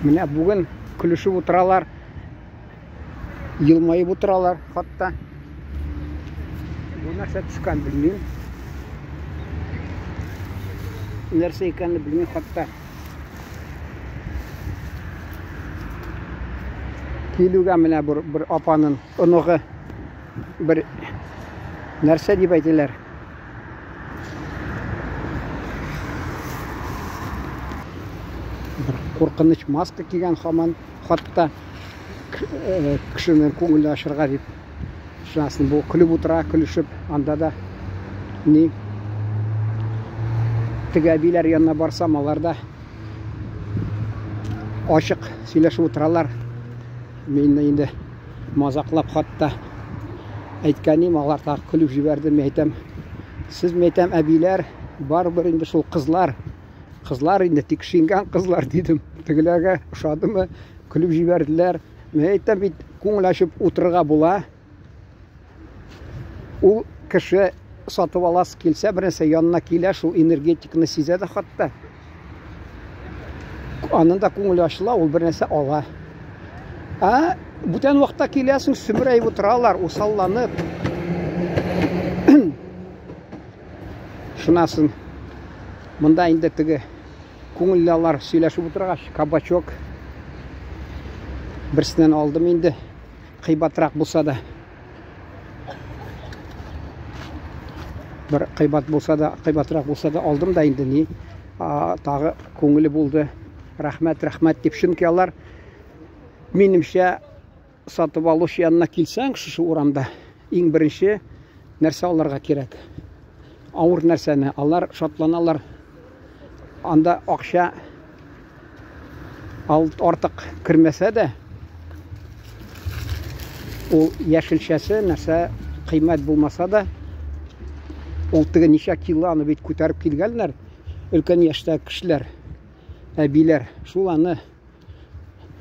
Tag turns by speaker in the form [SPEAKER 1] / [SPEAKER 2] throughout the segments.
[SPEAKER 1] Менә бүген күлешеп утыралар, елмайып утыралар хатта. Бу нәрсә төшкән белмим. Нәрсә икәнне белмим хатта. Килүгә менә бер апаның оныгы бер нәрсә дип әйтәләр. Бер куркыныч маска кигән хаман хатта кешенең күңелен ачырга дип. Шунысын бу көлеп утыра, көлешеп, анда да ни тегәбиләр янына барсам, аларда ачык сөйләшеп утыралар. Мен инде мазаклап хатта әйткәнем, алар та көлеп җибәрде. Мен әйтәм, сез әйтәм, әбиләр барбыр инде шул кызлар инде тик шингән кызлар дидем. Тегеләргә ошадымы, көлеп җибәрделәр. Мен әйтәм, бит күңел ачып утырырга була. Ул кеше сатып аласы килсә, бернәрсә янына килә, шул энергетикны сизә дә хатта. Аның да күңеле ачыла, ул бернәрсә ала. Бүтән вакытта киләсең, сөмерәйеп утыралар, усалланып. Шунасын монда инде теге күңелләр сөйләшеп утыргач, кабачок берсеннән алдым инде, кыйбатрак булса да. Бер кыйбатрак булса да алдым да инде ни, тагы күңеле булды. Рәхмәт дип, чөнки алар минемчә сатып алушы янына килсәң, шушы урамда иң беренче нәрсә аларга кирәк. Авыр нәрсәне алар шатланалар. Анда акча артык кирмәсә дә, ул яшелчәсе нәрсә кыйммәт булмаса да, ул теге ничә килоны бит күтәреп килгәннәр. Өлкән яшьтәге кешеләр, әбиләр, шул аны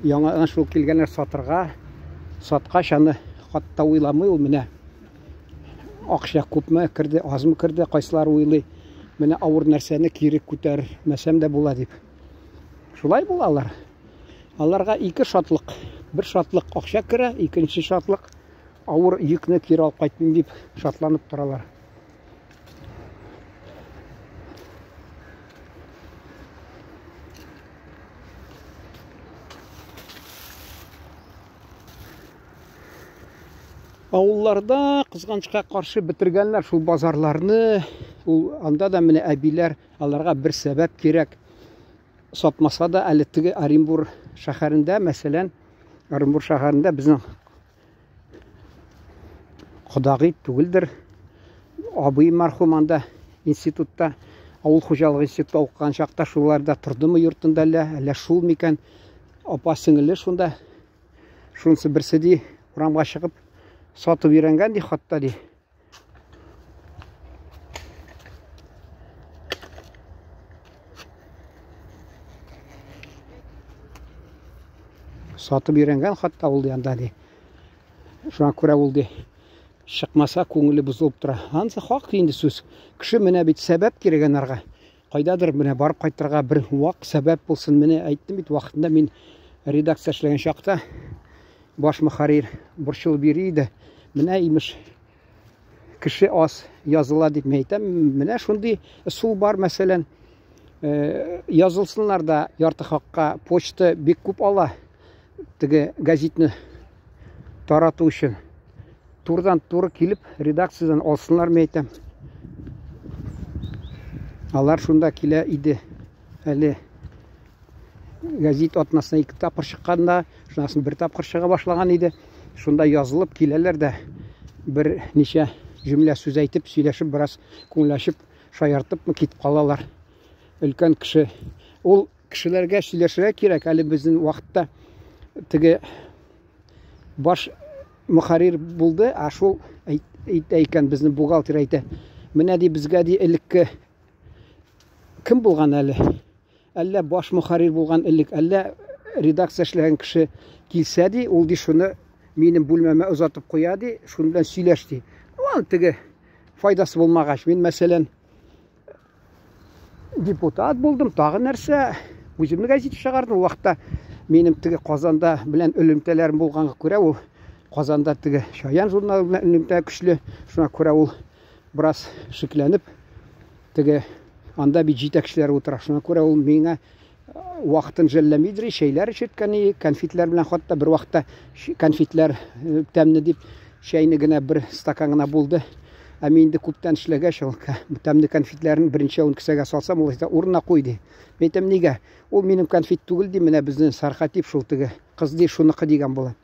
[SPEAKER 1] яңадан шул килгәннәр сатырга, саткач аны хатта уйламый ул. Менә акча күпме кирде, азмы кирде, кайсылар уйлый, менә авыр нәрсәне кире күтәрмәсәм дә була дип. Шулай булалар. Аларга ике шатлык. Бер шатлык акча керә, икенче шатлык авыр йөкне кире алып кайтмыйм дип шатланып торалар. Авылларда кызганычка каршы битергәннәр шул базарларны. Ул анда да менә әбиләр, аларга бер сәбәп кирәк. Сатмаса да әле теге Оренбур шәһәрендә, мәсәлән, Оренбур шәһәрендә безнең кодагый түгелдер. Абый мәрхүм анда институтта, авыл хуҗалыгы институтта укыган чакта шуларда тордымы йортында әллә шул микән, апа сеңеле шунда. Шунысы берсе ди, урамга чыгып сатып йөргән ди хатта ди. Сатып йөргән хатта ул янда ди. Шуңа күрә ул ди, чыкмаса күңеле бузылып тора. Ансы хак инде сүз. Кеше менә бит сәбәп кирәк анарга. Кайдадыр менә барып кайтырга бер вак сәбәп булсын. Менә әйттем бит, вакытында мин редакция эшләгән чакта баш мөхәррир борчылып йөри иде. Менә имеш кеше аз языла дип әйтәм. Менә шундый сул бар, мәсәлән, язылсыннар да ярты хакка. Почта бик күп ала теге газетны тарату өчен. Турдан-туры килеп редакциядән алсыннар, әйтәм. Алар шунда килә иде. Әле газет атнасына 2 тапкыр чыкканда, шунасын 1 тапкыр чыга башлаган иде. Шунда язылып киләләр дә бер ничә җөмлә сүз әйтеп, сөйләшеп, бераз күңеләшеп, шаяртып китеп калалар. Өлкән кеше. Ул кешеләргә сөйләшергә кирәк. Әле безнең вакытта теге баш мөхәррир булды, шул әйткән безнең бухгалтер әйтә. Менә ди безгә ди элекке кем булган әле? Әллә баш мөхәррир булган элек, әллә редакция эшләгән кеше килсә ди, ул ди шуны минем бүлмәмә озатып куя ди, шуның белән сөйләш ди. Ул теге файдасы булмагач, мин мәсәлән депутат булдым, тагы нәрсә, үземне газет чыгардым. Вакытта менің тіге Қазанда білән үлімтелерім болғанға көре, ол Қазанда тіге Шаян журналы білән үлімте күшлі, шуңа көре ол біраз шікленіп, тіге анда бі жетекшілер отыра, шуңа көре ол меңе вақытын жәлләмейдірі, шейлер ішеткені, конфетлер білән қатта бір вақытта конфетлер тәмні деп шәйні гіне бір стаканына болды. Әмейінді көптен ішлеге шыл, тәмні конфетлерін бірінші ауын кісіге салсам, ол орнына қойды. Бетім неге? Ол менің конфет түгілді, міне біздің сарқатип шултығы қызды шунықы деген болады.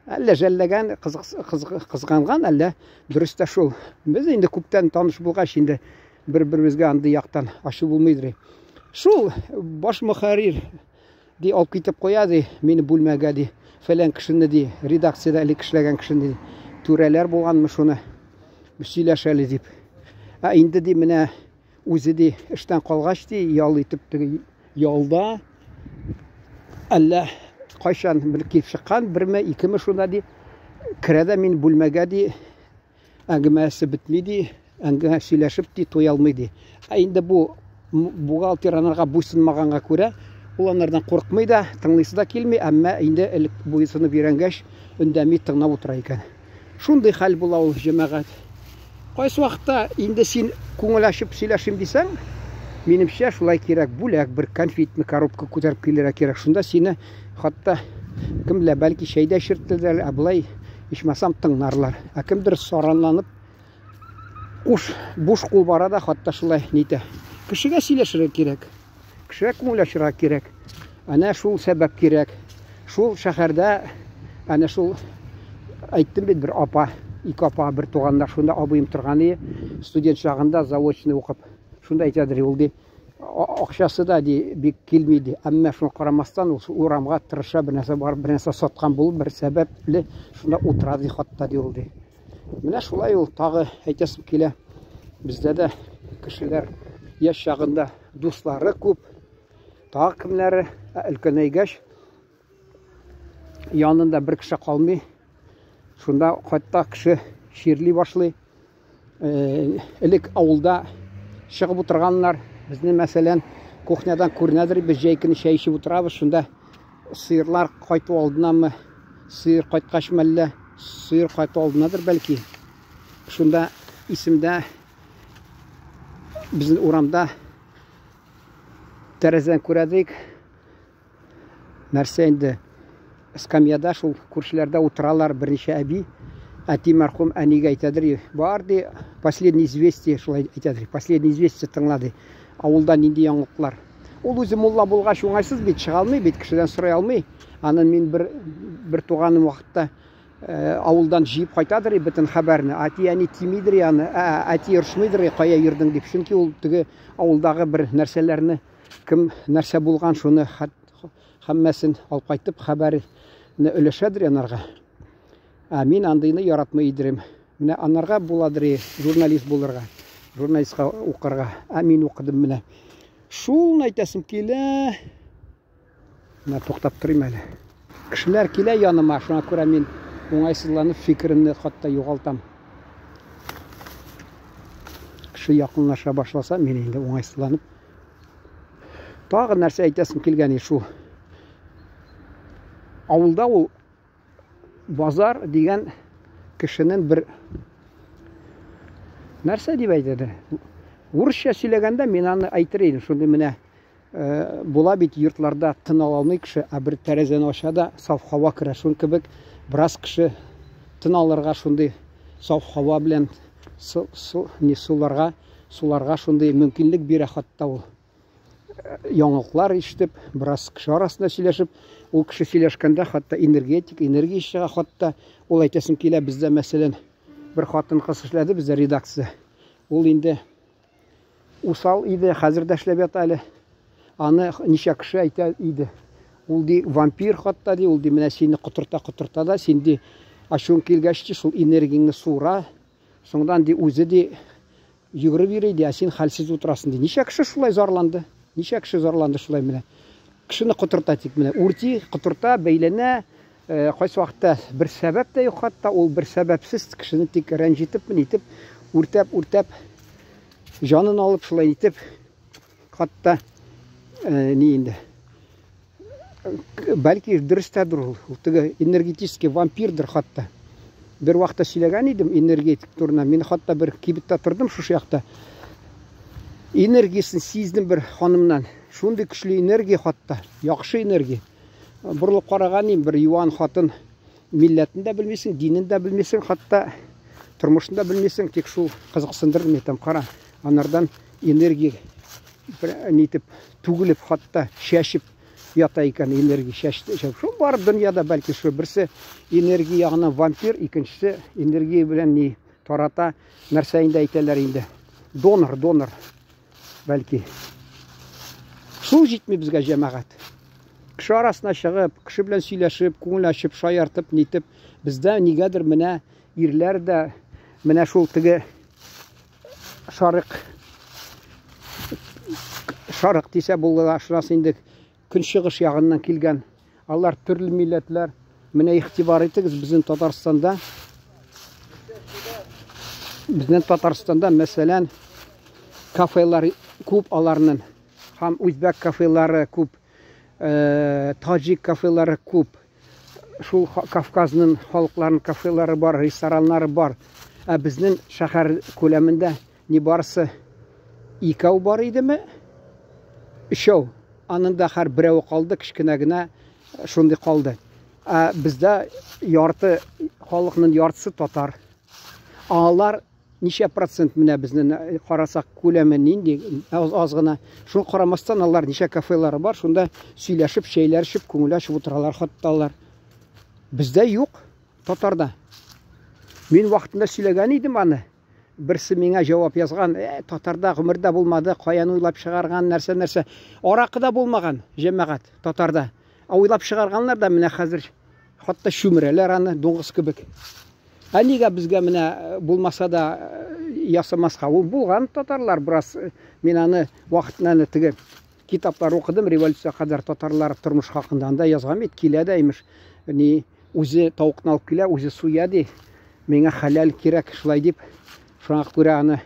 [SPEAKER 1] Әлі жәлләген, қызғанған, әлі дұрыста шул. Біз енді көптен таныш болғаш, енді бір-бірімізге анды яқтан ашы болмайдыры. Шул баш мұхарир де алып кетіп қояды, мені бөлмеге де, фәлен кішіні де, редакцияда әлі кішілеген кішіні де, түрәлер болғанмы шуны сөйләшәлі деп. Енді де міне өзі де іштен қалғаш де, ял етіп ялда әлі қайшан бір келіп шыққан, бірме, екімі шуна де, кіреді мен бөлмеге де, әңгімәсі бітмейді, әңгіме сөйләшіп де, той алмайды. Енді бұл бухгалтер анарға бұйсынмағанға көре, ол анардан қорқмайды, тыңлысы да келмей, әмі енді әлік бұйсыны беренгәш, үндәмей тыңнап отыра екен. Шундай хәл бола ол жемәғат. Қайсы уақытта енді сен көңіл ашып сөйләшім десең, менімше шулай керек, бөлек бір конфетні коробка көтеріп келері керек. Шунда сені хатта кімлі бәлкі шәйді шірттілдер, бұлай ешмасам тыңнарлар. Әкімдір саранланып, буш қол барада хатта шулай нейті. Кішіге сөйләшірі керек, кішіге көңіл ашырға керек. Әне шул сәбәп керек. Шул шәһәрдә, әне шул айттым бет бір апа, екі апа бір туғанда, шунда абыйым тұрғаны, студент шағында заочный оқып, шунда айтадыр, ол де ақшасы да бек келмейді. Әмме шуны қарамастан, ол урамға тырыша бір нәрсе бар, бір нәрсе сатқан бұл бір сәбәплі, шунда отырады хатта де ол де. Міне шулай ол тағы айтасым келе, бізде де кішілер еш шағында достары көп, тағы кімлері үлкен әйгәш, янында бір кіші қалмай, шунда қатта кіші шерлей башлай. Әлік ауылда шығып отырғанлар, біздің мәселен кухнядан көрінәдір, біз жайкіні шәй ішіп отырабыз, шунда сыйырлар қайту алдынамы, сыйыр қайтқаш мәлі, сыйыр қайту алдынадыр бәлкі. Шунда исімді біздің урамда тәрәзен көрәдік, нәрсе енді скамьяда шул көршілерді отыралар, бірнеше әби, әти мәрхум әнеге айтадыр, барды последний известие, шулай айтадыр, последний известие тыңлады, ауылдан енді яңылықлар. Ол өзі молла болғаш оңайсыз бет шыға алмай, бет кішіден сұрай алмай, анын мен бір туғаным уақытта ауылдан жиып қайтадыр, бітін хабарны, әти әне тимейдір, әти ұршмайдыр, қая ердің деп, шынки ол түгі ауылдағы бір нәрселеріні, кім нәрсе болған шуны хаммәсін алып қайтып хабарны өлешәдір анарға. Мен андайны яратмай едірім. Міне анарға боладыр, журналист болырға, журналистқа оқырға. Мен оқыдым міне. Шулын айтасым келі. Міне тоқтап тұрым әлі. Кішілер келе яныма, шуңа көре мен оңайсызланып фикірімді қатта жоғалтам. Кіші яқынлаша башласа, мен енді оңайсызланып. Тағы нәрсе айтасым келгені шу. Ауылда ол базар деген кішінің бір нәрсе деп айтады. Орысша сөйлегенде мен аны айтыр едім. Шонда міне бола бет йұртларда тын ала алмай кіші, бір тәрәзені ашада саф хауа кірі. Шон кібік біраз кіші тын алырға шондай саф хауа білен суларға шондай мүмкінлік бере хатта ол. Яңылықлар іштіп, біраз кіші арасында сөйлешіп, ол кіші сөйлешкенде хатта энергия ішіға хатта ол айтасын келе бізде мәселен бір хатын қыз ішледі бізде редакция. Ол енді усал еді, қазірді ішлеп ет әлі. Аны неше кіші айта еді. Ол де вампир хатта де, ол де міне сені құтырта да, сен де ашуын келгәшті сол энергияңны суыра, соңдан де өзі де жүгірі берейді, сен халсіз отырасың де. Неше кіші шулай зарланды. Неше кіші зарланды шулай міне. Кішіні құтырта тек міне. Үрти, құтырта, бәйлене, қайсы уақытта бір сәбәп те жоқ хатта, ол бір сәбәпсіз кішіні тек рәнжетіп, мінетіп, үртәп, жанын алып шулай етіп, хатта не енді. бәлки дұрыстадыр ул теге энергетический вампирдир хатта. Бер вакытта сөйләгән идем энергетик турында. Мин хатта бер кибеттә тордым шушы якта. Энергиясын сиздем бер ханымнан. Шундый көчле энергия хатта, яхшы энергия. Бурылып караган идем, бер юан хатын, милләтен дә белмисең, динен дә белмисең, хатта тормышын да белмисең, тик шул кызыксындырды митем, кара. Анардан энергия нитеп түгелеп хатта шәшеп ята икән, энергия шәшеп. Шул бар дөньяда бәлки шу берсе энергия ягына вампир, икенчесе энергия белән ни тарата, нәрсә инде әйтәләр инде. Донор. Бәлки. Шул җитми безгә җәмәгать. Кеше арасына чыгып, кеше белән сөйләшеп, күңел ачып, шаяртып, нитеп, бездә нигәдер менә ирләр дә менә шул теге шарык дисә булды, шунысы инде көнчыгыш ягыннан килгән. Алар төрле милләтләр. Менә игътибар итегез, безнең Татарстанда мәсәлән кафелар күп аларның. Һәм үзбәк кафелары күп, таҗик кафелары күп. Шул Кавказның халыкларының кафелары бар, рестораннары бар. Ә безнең шәһәр күләмендә ни барысы 2 бар идеме? 3. Анында һәр берәү калды, кичкенә генә шундый калды. Ә бездә ярты халыкның яртысы татар. Алар ничә процент менә безнең карасак күләме нинди аз гына. Шул карамастан алар ничә кафелары бар, шунда сөйләшеп, шәйләр эчеп, күңел ачып утыралар, хатталар. Бездә юк, татарда. Мин вакытында сөйләгән идем аны. Берсе миңа җавап язган, татарда гомердә булмады, каян уйлап чыгарган нәрсә. Аракыда булмаган җәмәгать татарда. Уйлап чыгарганнар да менә хәзер хатта шүмерәләр аны дуңгыз кебек. Нигә безгә менә булмаса да ясамаска? Ул булган татарлар бераз. Мин аны вакытында теге китаплар укыдым, революция кадәр татарлар тормыш хакында анда язган бит, килә дә имеш. Ни үзе тавыкны алып килә, үзе суя ди. Миңа хәләл кирәк шулай дип. Шуңа күрә аны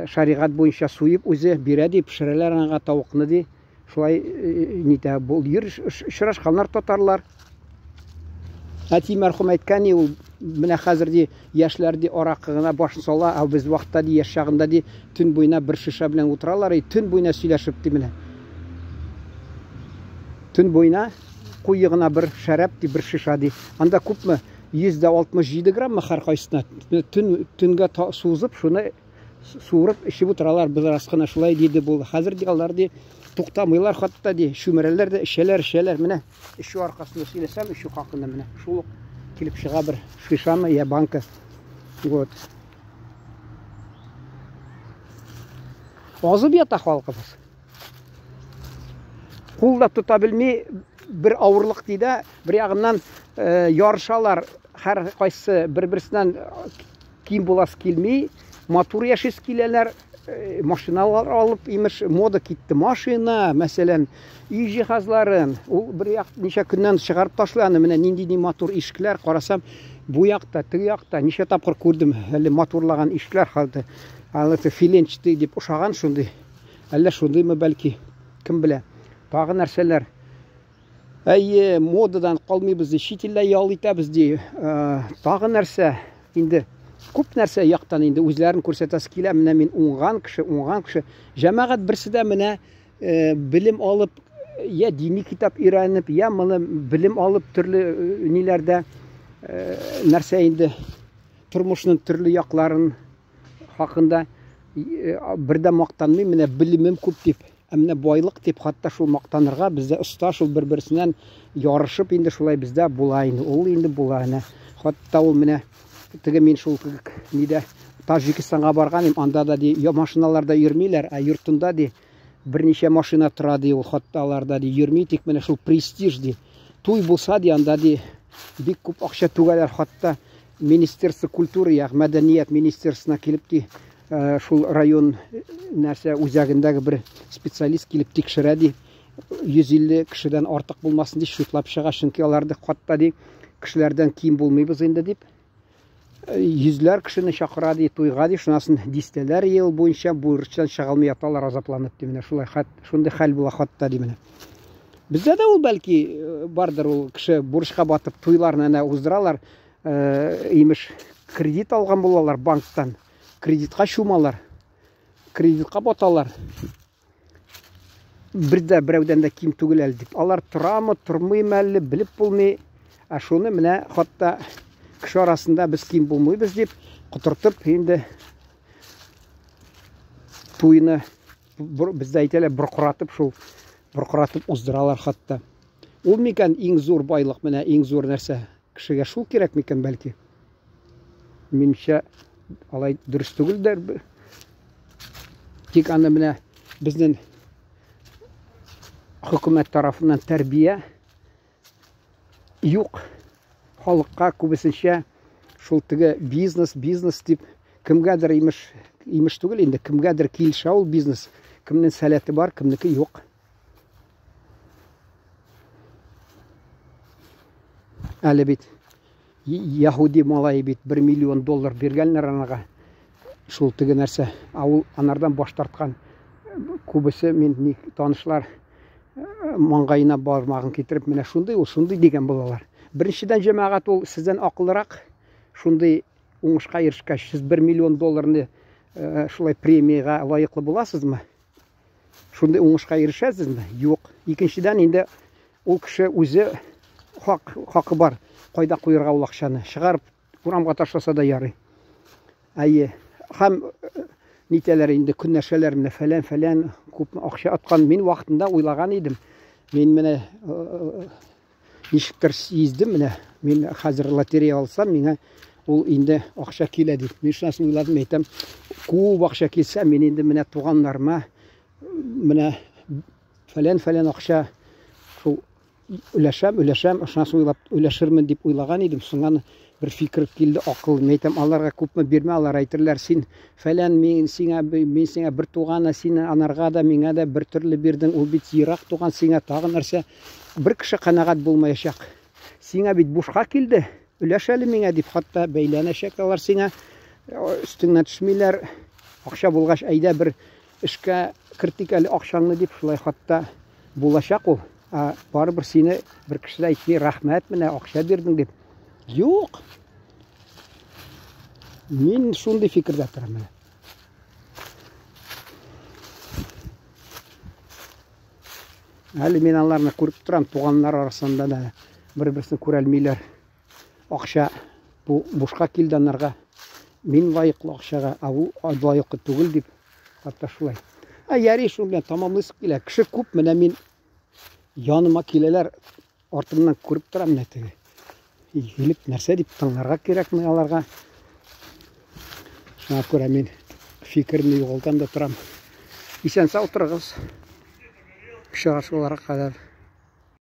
[SPEAKER 1] шаригать буенча суеп, үзе бирә ди, пешерәләр аңа тавыкны ди. Шулай нитә бул очрашканнар татарлар. Әти мәрхүм әйткән, ул менә хәзер ди яшьләр ди аракы гына башын сала, ә без вакытта ди яшь чагында ди төн буена бер шиша белән утыралар, төн буена сөйләшеп ди менә. Төн буена куе гына бер шәраб ди, бер шиша ди. Анда күпме? 167 грамм һәр кайсына. Төнгә сузып, шуны суырып эчеп утыралар, без раскына шулай диде булды. Хәзер ди алар ди туктамыйлар, хатта ди шүмерәләр дә эчәләр менә. Эшу аркасында сөйләсәм, эшу хакында менә шул килеп чыга бер шишамы я банка. Вот. Азып ята халкыбыз. Кулда тута белми, бер авырлык диде, бер ягыннан ярышалар, һәр кайсы бер-берсеннән ким буласы килми, матур яшис киләләр, машиналар алып, имеш мода китте. Машина, мәсәлән, үй җиһазларын, ул бер як ничә көннән чыгарып ташланы, менә нинди матур ишекләр, карасам, бу якта, теге якта, ничә тапкыр күрдем, әле матурлаган ишекләр хәлде. Аны филенчты дип ушаган шундый. Әллә шундыймы бәлки, кем белә. Тагы нәрсәләр. Модадан калмыйбыз ди, чит илдә ял итәбез ди. Тагы нәрсә, инде күп нәрсә яктан инде үзләрен күрсәтәсе килә. Менә мин уңган кеше. Җәмәгать берсе дә менә белем алып, я дини китап өйрәнеп, я моны белем алып төрле ниләрдә нәрсә инде тормышның төрле якларын хакында бердә мактанмый, менә белемем күп дип. Менә байлык дип хатта шул мактанырга, бездә оста шул бер-берсеннән ярышып инде шулай бездә була инде. Ул инде була аны. Хатта ул менә теге мин шул нидә Таҗикстанга барган, анда да ди машиналарда йөрмиләр, ә йортында ди берничә машина тора ди, ул хатта аларда ди йөрми, тик менә шул престиж ди. Туй булса ди, анда ди бик күп акча түгәләр, хатта Министерство культуры, ягъни мәдәният министерствосына килеп ди, шул район нәрсә үзәгендәге бер специалист килеп тикшерә ди. 150 кешедән артык булмасын ди, шутлап чыга, чөнки аларда хатта ди кешеләрдән ким булмыйбыз инде дип. Йөзләр кешене чакыра ди, туйга ди, шунасын дистәләр ел буенча бурычтан чыгалмый яталар азапланып ди, менә шулай шундый хәл була хатта ди менә. Бізде де ул бәлки бардыр, ул кеше бурышка батып туйларын әнә уздыралар, имеш кредит алган булалар банктан, кредитка чумалар, кредитка баталар. Бірдә берәүдән дә ким түгел әле дип. Алар торамы, тормыймы әле белеп булмый. Шуны менә хатта кеше арасында без ким булмыйбыз дип котыртып, инде туйны бездә әйтәләр бұрқыратып, шул бұрқыратып уздыралар хатта. Ул микән иң зур байлык, менә иң зур нәрсә? Кешегә шул кирәк микән бәлки? Минемчә, алай дөрес түгелдер. Тик аны менә безнең хөкүмәт тарафыннан тәрбия юк. Халыкка күбесенчә шул теге бизнес дип кемгәдер имеш түгел инде, кемгәдер килешә ул бизнес, кемнең сәләте бар, кемнеке юк. Әле бит Яһуди малай бит $1 миллион биргәннәр анага. Шул теге нәрсә, ул анардан баш тарткан. Күбесе мин танышлар маңгайына бармагын китереп, менә шундый дигән булалар. Беренчедән җәмәгать ул сездән акыллырак, шундый уңышка ирешкәч, сез $1 миллион шулай премияга лаеклы буласызмы? Шундый уңышка ирешәсезме? Юк. Икенчедән инде ул кеше үзе хакы бар. Кайда куярга ул акчаны? Чыгарып урамга ташласа да ярый. Әйе, һәм нитәләр инде көннәшәләр, менә фәлән күп акча аткан. Мин вакытында уйлаган идем. Мин менә ничектер сиздем, менә мин хәзер лотерея алсам, миңа ул инде акча килә дип. Мин шуны уйладым, әйтәм, күп акча килсә, мин инде менә туганнарыма менә фәлән акча шул өләшәм, шуны уйлап өләшермен дип уйлаган идем. Соңган bir fikir килде, акыл. Әйтәм, аларга күпме бирмә, алар әйтерләр, син фәлән, мин сиңа бер туганы, син анарга да, миңа да бер төрле бирдең, ул бит ерак туган, сиңа тагы нәрсә, бер кеше канагать булмаячак. Сиңа бит бушка килде, өләш әле миңа дип, хатта бәйләнәчәк алар сиңа, өстеңнән төшмиләр, акча булгач, әйдә бер эшкә кертик әле акчаңны дип, шулай хатта булачак ул. Барыбер сине бер кеше әйтми, рәхмәт, менә акча бирдең дип. Юк. Мин шундый фикердә торам. Әле мин аларны күреп торам, туганнар арасында да бер-берсен күрәлмиләр. Акча бу бушка килде анарга. Мин лаеклы акчага, ул лаеклы түгел дип, хатта шулай. Яри шул белән тамамлыйсып килә. Кеше күп, менә мин яныма киләләр, артымнан күреп торам менә теге. Елеп нәрсә дип тыңларга кирәкме аларга? Шуңа күрә мин фикерне югалтам да торам. Исән сау торыгыз. Кеше ашуларга кадәр.